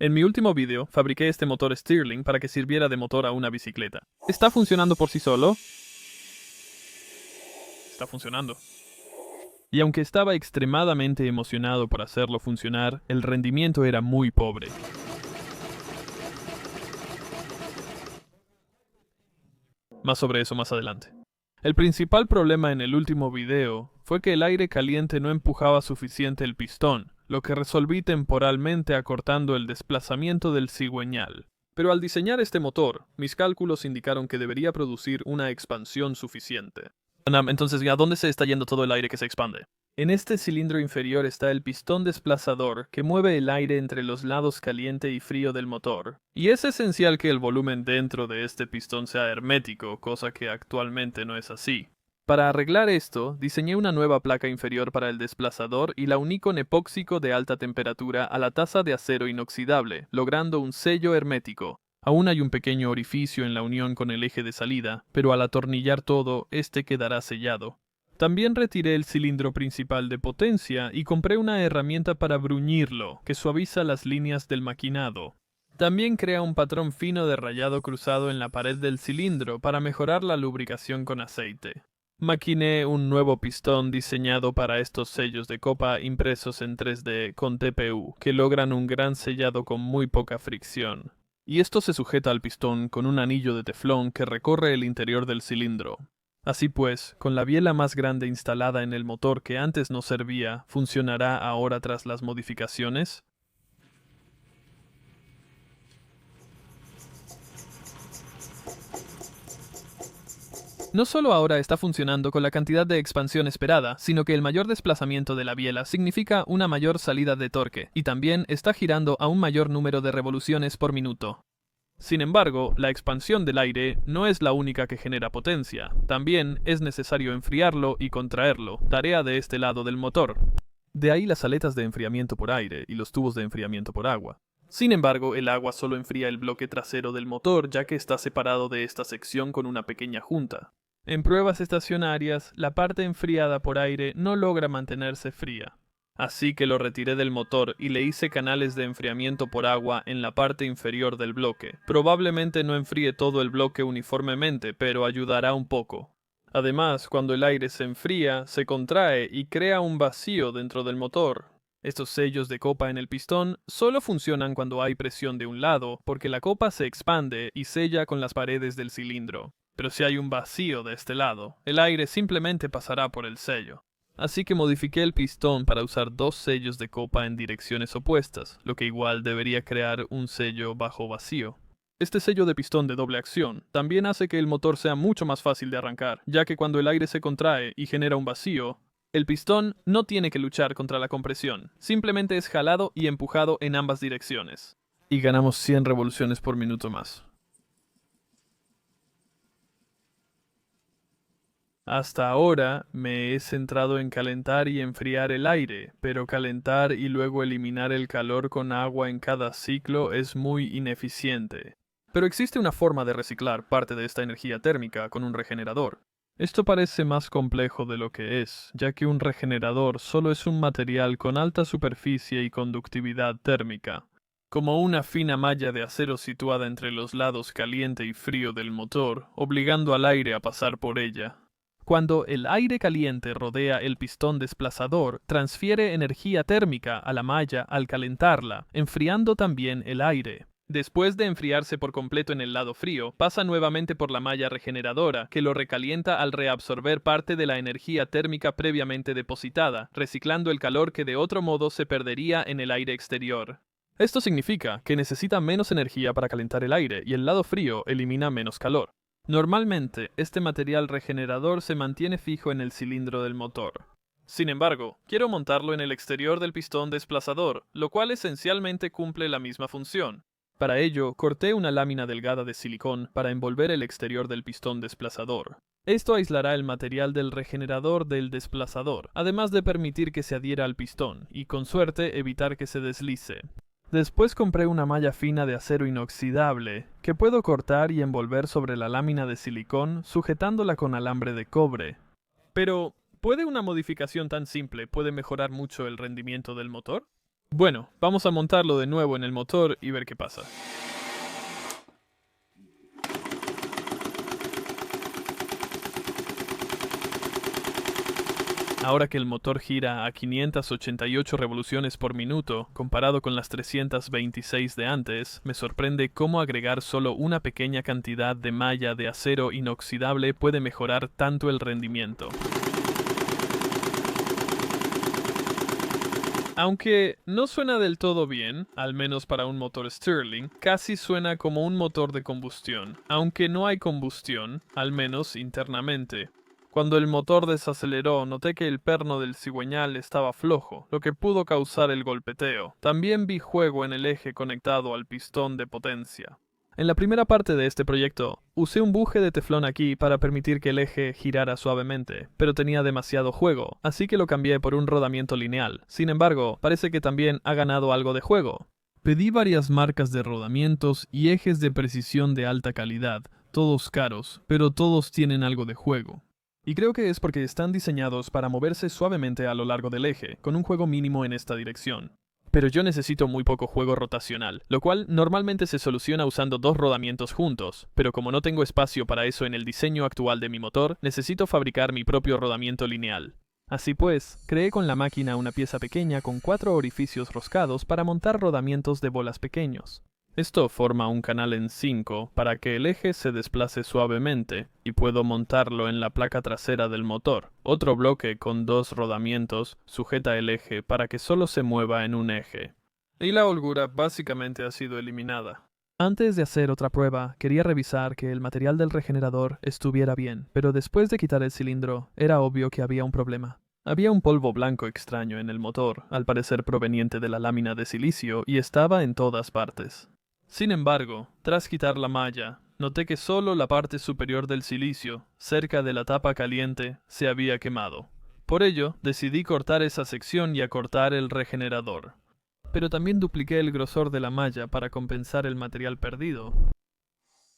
En mi último vídeo, fabriqué este motor Stirling para que sirviera de motor a una bicicleta. ¿Está funcionando por sí solo? Está funcionando. Y aunque estaba extremadamente emocionado por hacerlo funcionar, el rendimiento era muy pobre. Más sobre eso más adelante. El principal problema en el último video fue que el aire caliente no empujaba suficiente el pistón, lo que resolví temporalmente acortando el desplazamiento del cigüeñal. Pero al diseñar este motor, mis cálculos indicaron que debería producir una expansión suficiente. Entonces, ¿a dónde se está yendo todo el aire que se expande? En este cilindro inferior está el pistón desplazador que mueve el aire entre los lados caliente y frío del motor. Y es esencial que el volumen dentro de este pistón sea hermético, cosa que actualmente no es así. Para arreglar esto, diseñé una nueva placa inferior para el desplazador y la uní con epóxico de alta temperatura a la tasa de acero inoxidable, logrando un sello hermético. Aún hay un pequeño orificio en la unión con el eje de salida, pero al atornillar todo, este quedará sellado. También retiré el cilindro principal de potencia y compré una herramienta para bruñirlo, que suaviza las líneas del maquinado. También crea un patrón fino de rayado cruzado en la pared del cilindro para mejorar la lubricación con aceite. Maquiné un nuevo pistón diseñado para estos sellos de copa impresos en 3D con TPU, que logran un gran sellado con muy poca fricción. Y esto se sujeta al pistón con un anillo de teflón que recorre el interior del cilindro. Así pues, con la biela más grande instalada en el motor que antes no servía, ¿funcionará ahora tras las modificaciones? No solo ahora está funcionando con la cantidad de expansión esperada, sino que el mayor desplazamiento de la biela significa una mayor salida de torque, y también está girando a un mayor número de revoluciones por minuto. Sin embargo, la expansión del aire no es la única que genera potencia, también es necesario enfriarlo y contraerlo, tarea de este lado del motor. De ahí las aletas de enfriamiento por aire y los tubos de enfriamiento por agua. Sin embargo, el agua solo enfría el bloque trasero del motor ya que está separado de esta sección con una pequeña junta. En pruebas estacionarias, la parte enfriada por aire no logra mantenerse fría. Así que lo retiré del motor y le hice canales de enfriamiento por agua en la parte inferior del bloque. Probablemente no enfríe todo el bloque uniformemente, pero ayudará un poco. Además, cuando el aire se enfría, se contrae y crea un vacío dentro del motor. Estos sellos de copa en el pistón solo funcionan cuando hay presión de un lado, porque la copa se expande y sella con las paredes del cilindro. Pero si hay un vacío de este lado, el aire simplemente pasará por el sello. Así que modifiqué el pistón para usar dos sellos de copa en direcciones opuestas, lo que igual debería crear un sello bajo vacío. Este sello de pistón de doble acción también hace que el motor sea mucho más fácil de arrancar, ya que cuando el aire se contrae y genera un vacío, el pistón no tiene que luchar contra la compresión, simplemente es jalado y empujado en ambas direcciones. Y ganamos 100 revoluciones por minuto más. Hasta ahora me he centrado en calentar y enfriar el aire, pero calentar y luego eliminar el calor con agua en cada ciclo es muy ineficiente. Pero existe una forma de reciclar parte de esta energía térmica con un regenerador. Esto parece más complejo de lo que es, ya que un regenerador solo es un material con alta superficie y conductividad térmica, como una fina malla de acero situada entre los lados caliente y frío del motor, obligando al aire a pasar por ella. Cuando el aire caliente rodea el pistón desplazador, transfiere energía térmica a la malla al calentarla, enfriando también el aire. Después de enfriarse por completo en el lado frío, pasa nuevamente por la malla regeneradora, que lo recalienta al reabsorber parte de la energía térmica previamente depositada, reciclando el calor que de otro modo se perdería en el aire exterior. Esto significa que necesita menos energía para calentar el aire y el lado frío elimina menos calor. Normalmente, este material regenerador se mantiene fijo en el cilindro del motor. Sin embargo, quiero montarlo en el exterior del pistón desplazador, lo cual esencialmente cumple la misma función. Para ello, corté una lámina delgada de silicón para envolver el exterior del pistón desplazador. Esto aislará el material del regenerador del desplazador, además de permitir que se adhiera al pistón, y con suerte evitar que se deslice. Después compré una malla fina de acero inoxidable, que puedo cortar y envolver sobre la lámina de silicón sujetándola con alambre de cobre. Pero, ¿puede una modificación tan simple mejorar mucho el rendimiento del motor? Bueno, vamos a montarlo de nuevo en el motor y ver qué pasa. Ahora que el motor gira a 588 revoluciones por minuto, comparado con las 326 de antes, me sorprende cómo agregar solo una pequeña cantidad de malla de acero inoxidable puede mejorar tanto el rendimiento. Aunque no suena del todo bien, al menos para un motor Stirling, casi suena como un motor de combustión, aunque no hay combustión, al menos internamente. Cuando el motor desaceleró, noté que el perno del cigüeñal estaba flojo, lo que pudo causar el golpeteo. También vi juego en el eje conectado al pistón de potencia. En la primera parte de este proyecto, usé un buje de teflón aquí para permitir que el eje girara suavemente, pero tenía demasiado juego, así que lo cambié por un rodamiento lineal. Sin embargo, parece que también ha ganado algo de juego. Pedí varias marcas de rodamientos y ejes de precisión de alta calidad, todos caros, pero todos tienen algo de juego. Y creo que es porque están diseñados para moverse suavemente a lo largo del eje, con un juego mínimo en esta dirección. Pero yo necesito muy poco juego rotacional, lo cual normalmente se soluciona usando dos rodamientos juntos, pero como no tengo espacio para eso en el diseño actual de mi motor, necesito fabricar mi propio rodamiento lineal. Así pues, creé con la máquina una pieza pequeña con 4 orificios roscados para montar rodamientos de bolas pequeños. Esto forma un canal en 5 para que el eje se desplace suavemente y puedo montarlo en la placa trasera del motor. Otro bloque con 2 rodamientos sujeta el eje para que solo se mueva en un eje. Y la holgura básicamente ha sido eliminada. Antes de hacer otra prueba, quería revisar que el material del regenerador estuviera bien, pero después de quitar el cilindro, era obvio que había un problema. Había un polvo blanco extraño en el motor, al parecer proveniente de la lámina de silicio, y estaba en todas partes. Sin embargo, tras quitar la malla, noté que solo la parte superior del silicio, cerca de la tapa caliente, se había quemado. Por ello, decidí cortar esa sección y acortar el regenerador. Pero también dupliqué el grosor de la malla para compensar el material perdido.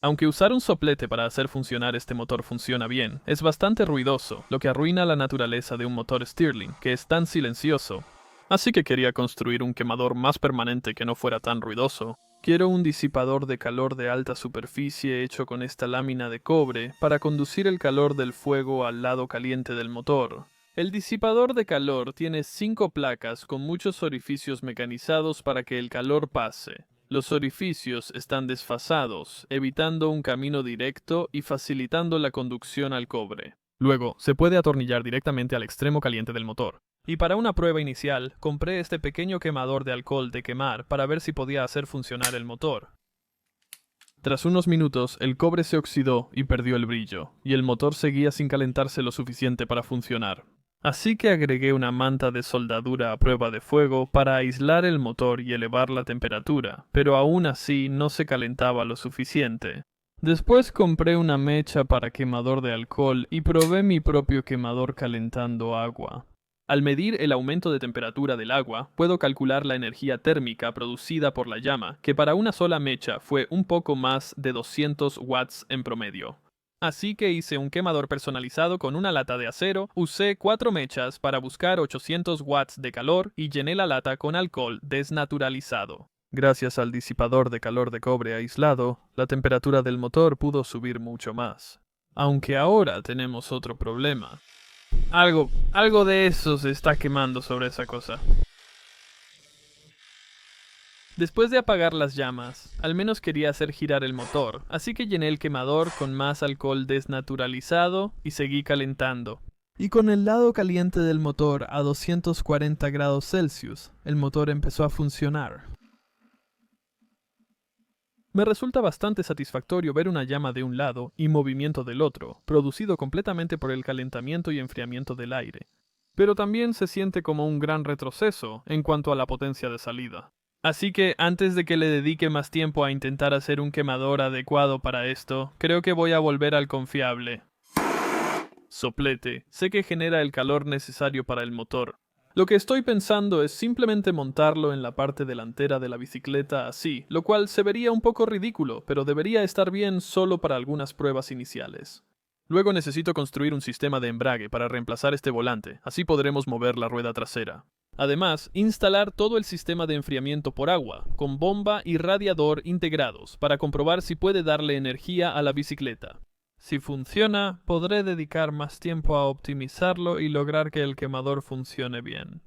Aunque usar un soplete para hacer funcionar este motor funciona bien, es bastante ruidoso, lo que arruina la naturaleza de un motor Stirling, que es tan silencioso. Así que quería construir un quemador más permanente que no fuera tan ruidoso. Quiero un disipador de calor de alta superficie hecho con esta lámina de cobre para conducir el calor del fuego al lado caliente del motor. El disipador de calor tiene 5 placas con muchos orificios mecanizados para que el calor pase. Los orificios están desfasados, evitando un camino directo y facilitando la conducción al cobre. Luego, se puede atornillar directamente al extremo caliente del motor. Y para una prueba inicial, compré este pequeño quemador de alcohol de quemar para ver si podía hacer funcionar el motor. Tras unos minutos, el cobre se oxidó y perdió el brillo, y el motor seguía sin calentarse lo suficiente para funcionar. Así que agregué una manta de soldadura a prueba de fuego para aislar el motor y elevar la temperatura, pero aún así no se calentaba lo suficiente. Después compré una mecha para quemador de alcohol y probé mi propio quemador calentando agua. Al medir el aumento de temperatura del agua, puedo calcular la energía térmica producida por la llama, que para una sola mecha fue un poco más de 200 watts en promedio. Así que hice un quemador personalizado con una lata de acero, usé 4 mechas para buscar 800 watts de calor y llené la lata con alcohol desnaturalizado. Gracias al disipador de calor de cobre aislado, la temperatura del motor pudo subir mucho más. Aunque ahora tenemos otro problema. Algo de eso se está quemando sobre esa cosa. Después de apagar las llamas, al menos quería hacer girar el motor, así que llené el quemador con más alcohol desnaturalizado y seguí calentando. Y con el lado caliente del motor a 240 grados Celsius, el motor empezó a funcionar. Me resulta bastante satisfactorio ver una llama de un lado y movimiento del otro, producido completamente por el calentamiento y enfriamiento del aire. Pero también se siente como un gran retroceso en cuanto a la potencia de salida. Así que antes de que le dedique más tiempo a intentar hacer un quemador adecuado para esto, creo que voy a volver al confiable. Soplete. Sé que genera el calor necesario para el motor. Lo que estoy pensando es simplemente montarlo en la parte delantera de la bicicleta así, lo cual se vería un poco ridículo, pero debería estar bien solo para algunas pruebas iniciales. Luego necesito construir un sistema de embrague para reemplazar este volante, así podremos mover la rueda trasera. Además, instalar todo el sistema de enfriamiento por agua, con bomba y radiador integrados, para comprobar si puede darle energía a la bicicleta. Si funciona, podré dedicar más tiempo a optimizarlo y lograr que el quemador funcione bien.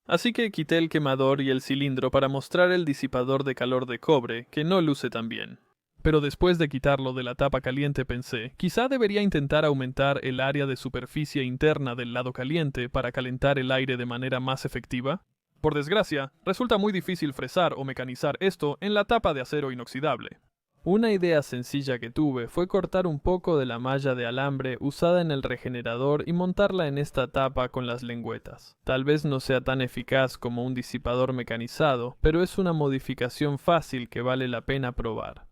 Así que quité el quemador y el cilindro para mostrar el disipador de calor de cobre, que no luce tan bien. Pero después de quitarlo de la tapa caliente pensé, quizá debería intentar aumentar el área de superficie interna del lado caliente para calentar el aire de manera más efectiva. Por desgracia, resulta muy difícil fresar o mecanizar esto en la tapa de acero inoxidable. Una idea sencilla que tuve fue cortar un poco de la malla de alambre usada en el regenerador y montarla en esta tapa con las lengüetas. Tal vez no sea tan eficaz como un disipador mecanizado, pero es una modificación fácil que vale la pena probar.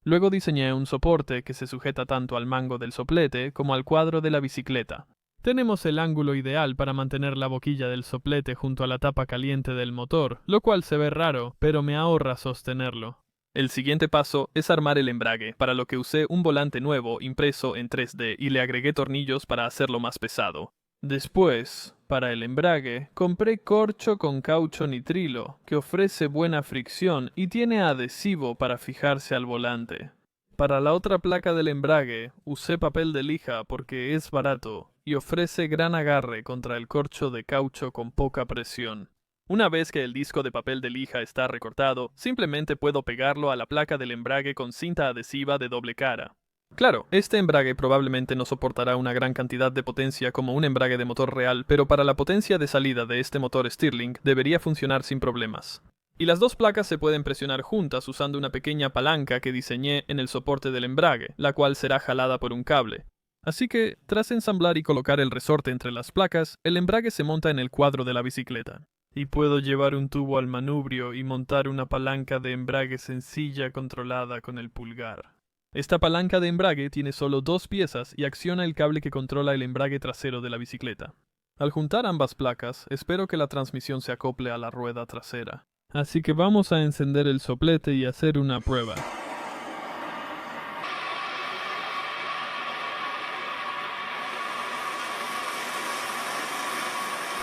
Luego diseñé un soporte que se sujeta tanto al mango del soplete como al cuadro de la bicicleta. Tenemos el ángulo ideal para mantener la boquilla del soplete junto a la tapa caliente del motor, lo cual se ve raro, pero me ahorra sostenerlo. El siguiente paso es armar el embrague, para lo que usé un volante nuevo impreso en 3D y le agregué tornillos para hacerlo más pesado. Después, para el embrague, compré corcho con caucho nitrilo, que ofrece buena fricción y tiene adhesivo para fijarse al volante. Para la otra placa del embrague, usé papel de lija porque es barato y ofrece gran agarre contra el corcho de caucho con poca presión. Una vez que el disco de papel de lija está recortado, simplemente puedo pegarlo a la placa del embrague con cinta adhesiva de doble cara. Claro, este embrague probablemente no soportará una gran cantidad de potencia como un embrague de motor real, pero para la potencia de salida de este motor Stirling debería funcionar sin problemas. Y las dos placas se pueden presionar juntas usando una pequeña palanca que diseñé en el soporte del embrague, la cual será jalada por un cable. Así que, tras ensamblar y colocar el resorte entre las placas, el embrague se monta en el cuadro de la bicicleta. Y puedo llevar un tubo al manubrio y montar una palanca de embrague sencilla controlada con el pulgar. Esta palanca de embrague tiene solo dos piezas y acciona el cable que controla el embrague trasero de la bicicleta. Al juntar ambas placas, espero que la transmisión se acople a la rueda trasera. Así que vamos a encender el soplete y hacer una prueba.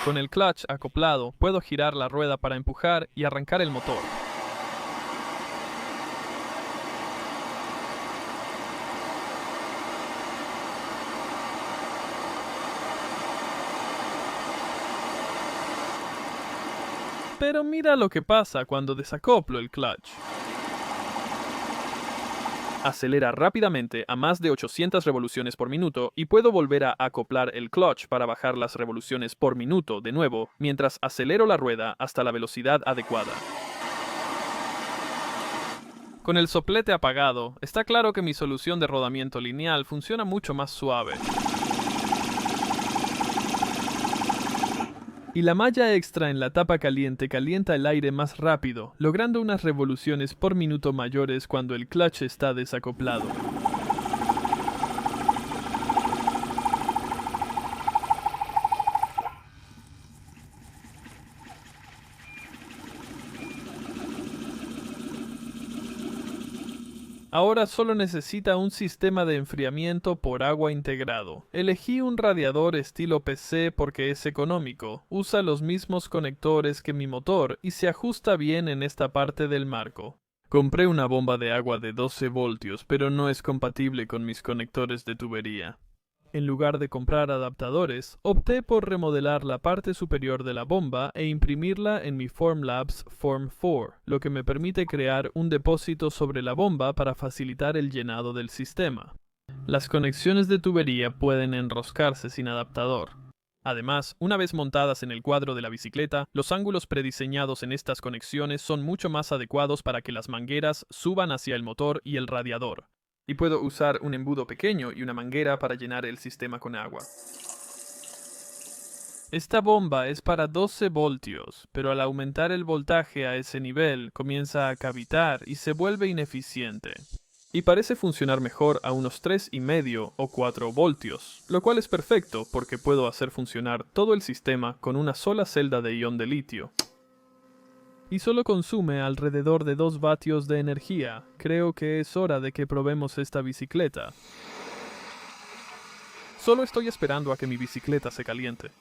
Con el clutch acoplado, puedo girar la rueda para empujar y arrancar el motor. Pero mira lo que pasa cuando desacoplo el clutch. Acelera rápidamente a más de 800 revoluciones por minuto y puedo volver a acoplar el clutch para bajar las revoluciones por minuto de nuevo mientras acelero la rueda hasta la velocidad adecuada. Con el soplete apagado, está claro que mi solución de rodamiento lineal funciona mucho más suave. Y la malla extra en la tapa caliente calienta el aire más rápido, logrando unas revoluciones por minuto mayores cuando el clutch está desacoplado. Ahora solo necesita un sistema de enfriamiento por agua integrado. Elegí un radiador estilo PC porque es económico, usa los mismos conectores que mi motor y se ajusta bien en esta parte del marco. Compré una bomba de agua de 12 voltios, pero no es compatible con mis conectores de tubería. En lugar de comprar adaptadores, opté por remodelar la parte superior de la bomba e imprimirla en mi Formlabs Form 4, lo que me permite crear un depósito sobre la bomba para facilitar el llenado del sistema. Las conexiones de tubería pueden enroscarse sin adaptador. Además, una vez montadas en el cuadro de la bicicleta, los ángulos prediseñados en estas conexiones son mucho más adecuados para que las mangueras suban hacia el motor y el radiador. Y puedo usar un embudo pequeño y una manguera para llenar el sistema con agua. Esta bomba es para 12 voltios, pero al aumentar el voltaje a ese nivel comienza a cavitar y se vuelve ineficiente. Y parece funcionar mejor a unos 3,5 o 4 voltios, lo cual es perfecto porque puedo hacer funcionar todo el sistema con una sola celda de ion de litio. Y solo consume alrededor de 2 vatios de energía. Creo que es hora de que probemos esta bicicleta. Solo estoy esperando a que mi bicicleta se caliente.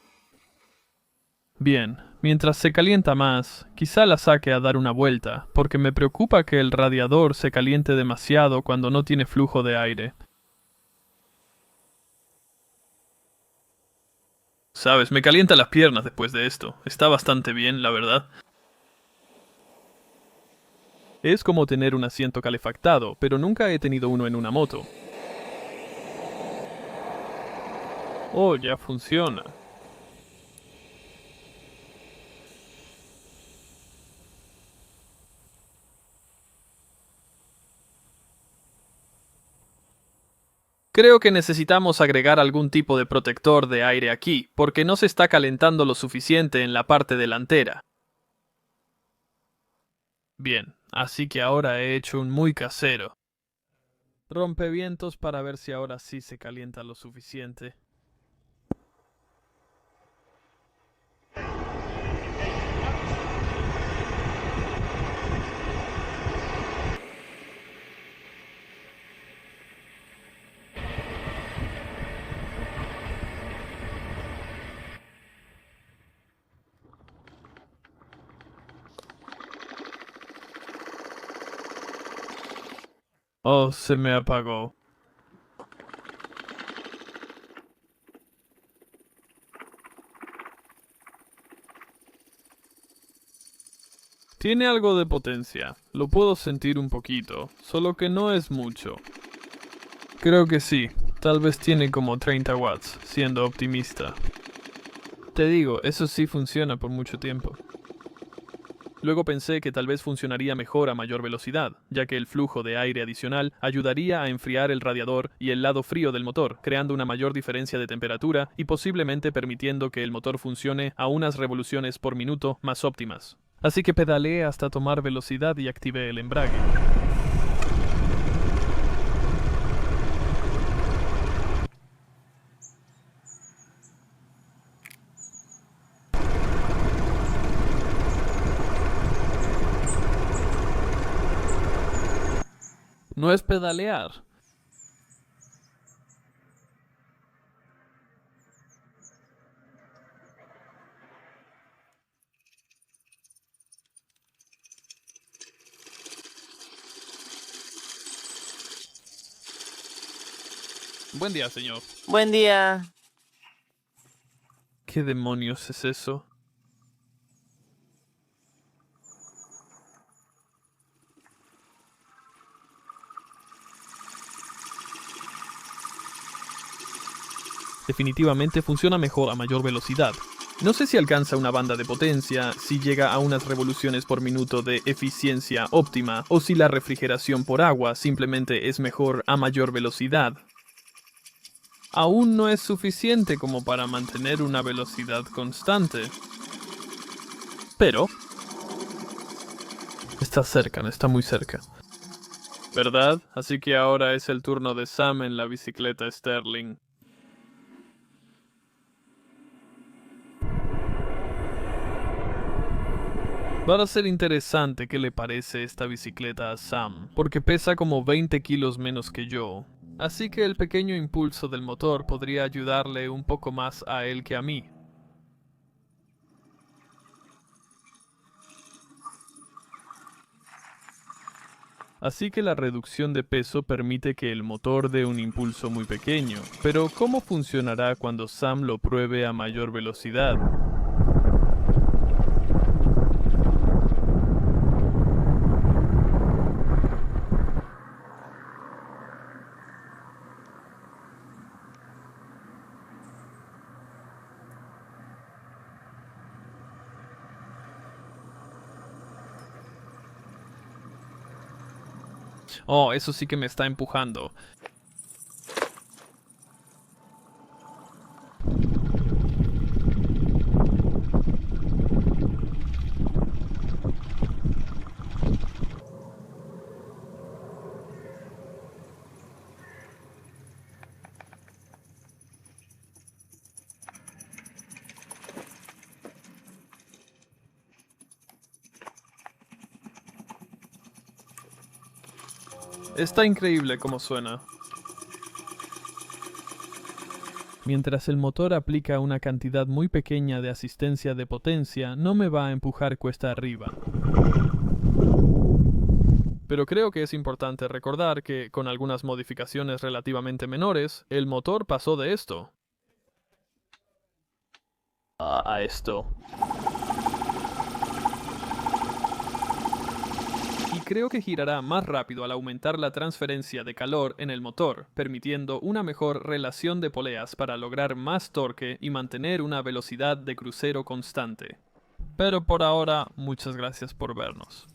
Bien, mientras se calienta más, quizá la saque a dar una vuelta, porque me preocupa que el radiador se caliente demasiado cuando no tiene flujo de aire. Sabes, me calienta las piernas después de esto. Está bastante bien, la verdad. Es como tener un asiento calefactado, pero nunca he tenido uno en una moto. Oh, ya funciona. Creo que necesitamos agregar algún tipo de protector de aire aquí, porque no se está calentando lo suficiente en la parte delantera. Bien, así que ahora he hecho un muy casero. Rompevientos para ver si ahora sí se calienta lo suficiente. Oh, se me apagó. Tiene algo de potencia, lo puedo sentir un poquito, solo que no es mucho. Creo que sí, tal vez tiene como 30 watts, siendo optimista. Te digo, eso sí funciona por mucho tiempo. Luego pensé que tal vez funcionaría mejor a mayor velocidad, ya que el flujo de aire adicional ayudaría a enfriar el radiador y el lado frío del motor, creando una mayor diferencia de temperatura y posiblemente permitiendo que el motor funcione a unas revoluciones por minuto más óptimas. Así que pedaleé hasta tomar velocidad y activé el embrague. No es pedalear. Buen día, señor. Buen día. ¿Qué demonios es eso? Definitivamente funciona mejor a mayor velocidad. No sé si alcanza una banda de potencia, si llega a unas revoluciones por minuto de eficiencia óptima, o si la refrigeración por agua simplemente es mejor a mayor velocidad. Aún no es suficiente como para mantener una velocidad constante. Pero está cerca, no está muy cerca. ¿Verdad? Así que ahora es el turno de Sam en la bicicleta Sterling. Va a ser interesante qué le parece esta bicicleta a Sam, porque pesa como 20 kilos menos que yo. Así que el pequeño impulso del motor podría ayudarle un poco más a él que a mí. Así que la reducción de peso permite que el motor dé un impulso muy pequeño, pero ¿cómo funcionará cuando Sam lo pruebe a mayor velocidad? Oh, eso sí que me está empujando. Está increíble cómo suena. Mientras el motor aplica una cantidad muy pequeña de asistencia de potencia, no me va a empujar cuesta arriba. Pero creo que es importante recordar que, con algunas modificaciones relativamente menores, el motor pasó de esto a esto. Y creo que girará más rápido al aumentar la transferencia de calor en el motor, permitiendo una mejor relación de poleas para lograr más torque y mantener una velocidad de crucero constante. Pero por ahora, muchas gracias por vernos.